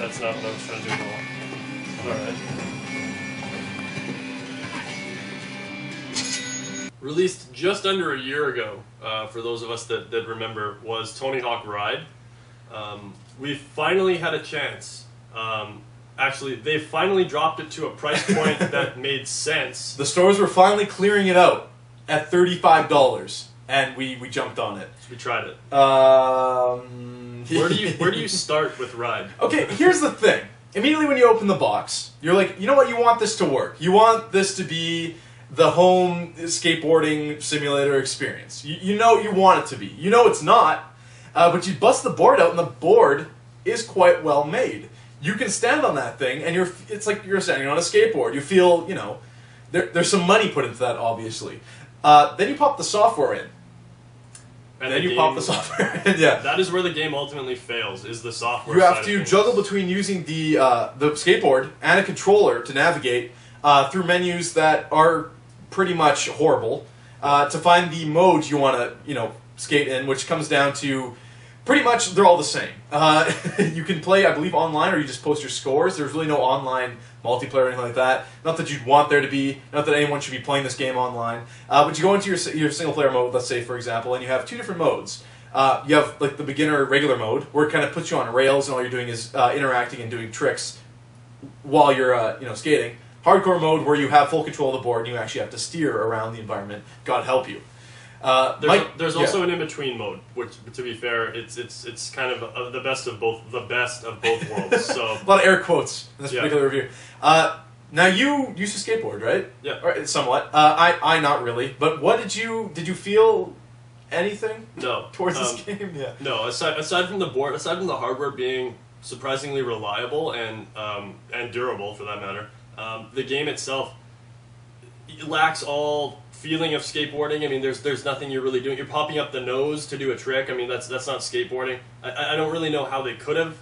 That's not what I was trying to do at all. Alright. Released just under a year ago, for those of us that remember, was Tony Hawk Ride. We finally had a chance. Actually, they finally dropped it to a price point that made sense. The stores were finally clearing it out at $35, and we jumped on it. So we tried it. Where do you start with Ride? Okay, here's the thing. Immediately when you open the box, you're like, you know what? You want this to work. You want this to be the home skateboarding simulator experience. You know you want it to be. You know it's not, but you bust the board out, and the board is quite well made. You can stand on that thing, and it's like you're standing on a skateboard. You feel, you know, there's some money put into that, obviously. Then you pop the software in. And then you pop the software in, yeah. That is where the game ultimately fails, is the software. You have to juggle between using the skateboard and a controller to navigate through menus that are pretty much horrible to find the modes you want to, you know, skate in, which comes down to pretty much they're all the same. You can play, I believe, online, or you just post your scores. There's really no online multiplayer or anything like that. Not that you'd want there to be. Not that anyone should be playing this game online. But you go into your single-player mode, let's say, for example, and you have two different modes. You have like the beginner regular mode, where it kind of puts you on rails, and all you're doing is interacting and doing tricks while you're you know, skating. Hardcore mode, where you have full control of the board and you actually have to steer around the environment. God help you. There's also an in-between mode, which, to be fair, it's kind of the best of both worlds. So a lot of air quotes in this particular review. Now you used to skateboard, right? Yeah, or, somewhat. I not really. But what did you feel anything? No, towards this game. Yeah. No, aside from the board, aside from the hardware being surprisingly reliable and durable for that matter, the game itself lacks all feeling of skateboarding. I mean, there's nothing you're really doing. You're popping up the nose to do a trick. I mean, that's not skateboarding. I don't really know how they could have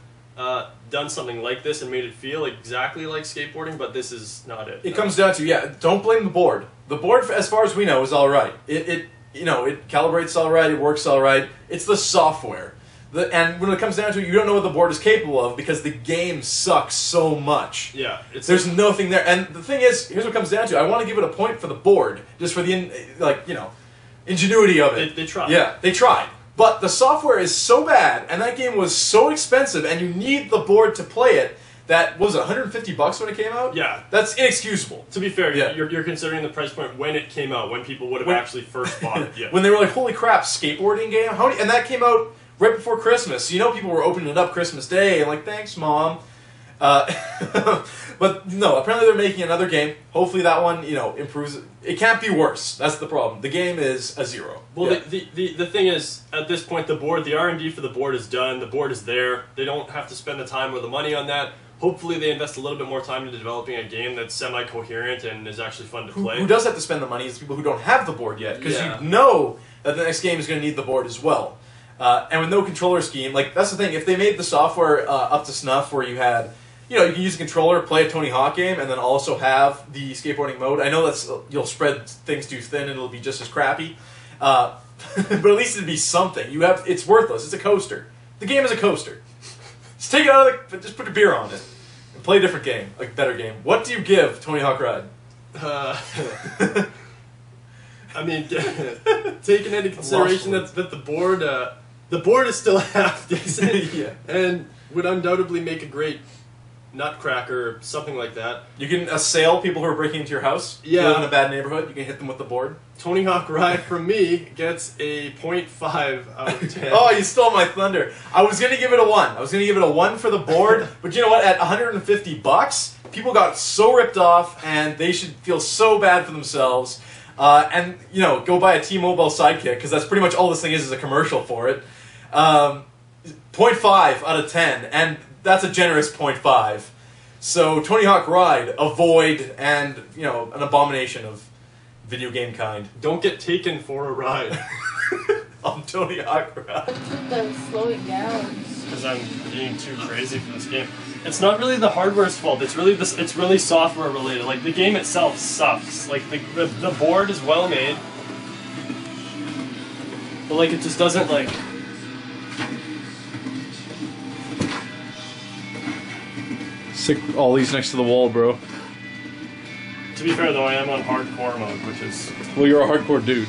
done something like this and made it feel exactly like skateboarding, but this is not it. It comes down to, don't blame the board. The board, as far as we know, is all right. It calibrates all right. It works all right. It's the software. And when it comes down to it, you don't know what the board is capable of because the game sucks so much. Yeah. There's nothing there. And the thing is, here's what it comes down to. I want to give it a point for the board, just for the, ingenuity of it. They tried. Yeah, they tried. But the software is so bad, and that game was so expensive, and you need the board to play it, that, what was it, $150 when it came out? Yeah. That's inexcusable. To be fair, you're considering the price point when it came out, when people would have actually first bought it. Yeah. When they were like, holy crap, skateboarding game? And that came out right before Christmas. So, people were opening it up Christmas Day, and like, thanks, Mom. But no, apparently they're making another game. Hopefully that one, improves. It can't be worse. That's the problem. The game is a 0. Well, the thing is, at this point, the R&D for the board is done. The board is there. They don't have to spend the time or the money on that. Hopefully they invest a little bit more time into developing a game that's semi-coherent and is actually fun to play. Who does have to spend the money is people who don't have the board yet, because you know that the next game is going to need the board as well. And with no controller scheme, that's the thing. If they made the software up to snuff, where you had, you can use a controller, play a Tony Hawk game, and then also have the skateboarding mode. I know you'll spread things too thin and it'll be just as crappy, but at least it'd be something. It's worthless. It's a coaster. The game is a coaster. Just take it out of just put a beer on it and play a different game, a better game. What do you give Tony Hawk Ride? I mean, taking into consideration that the board is still half decent, and would undoubtedly make a great nutcracker, something like that. You can assail people who are breaking into your house. Yeah. You live in a bad neighborhood, you can hit them with the board. Tony Hawk Ride, from me, gets a 0.5 out of 10. Oh, you stole my thunder. I was going to give it a 1. I was going to give it a 1 for the board, but you know what? At $150, people got so ripped off, and they should feel so bad for themselves. And, go buy a T-Mobile Sidekick, because that's pretty much all this thing is a commercial for it. 0.5 out of 10, and that's a generous 0.5. So, Tony Hawk Ride, a void, and, an abomination of video game kind. Don't get taken for a ride. On Tony Hawk Ride. What's with the slowing down? Because I'm being too crazy for this game. It's not really the hardware's fault. It's really software related. Like, the game itself sucks. Like, the board is well made, but like it just doesn't Stick all these next to the wall, bro. To be fair though, I am on hardcore mode, which is Well, you're a hardcore dude.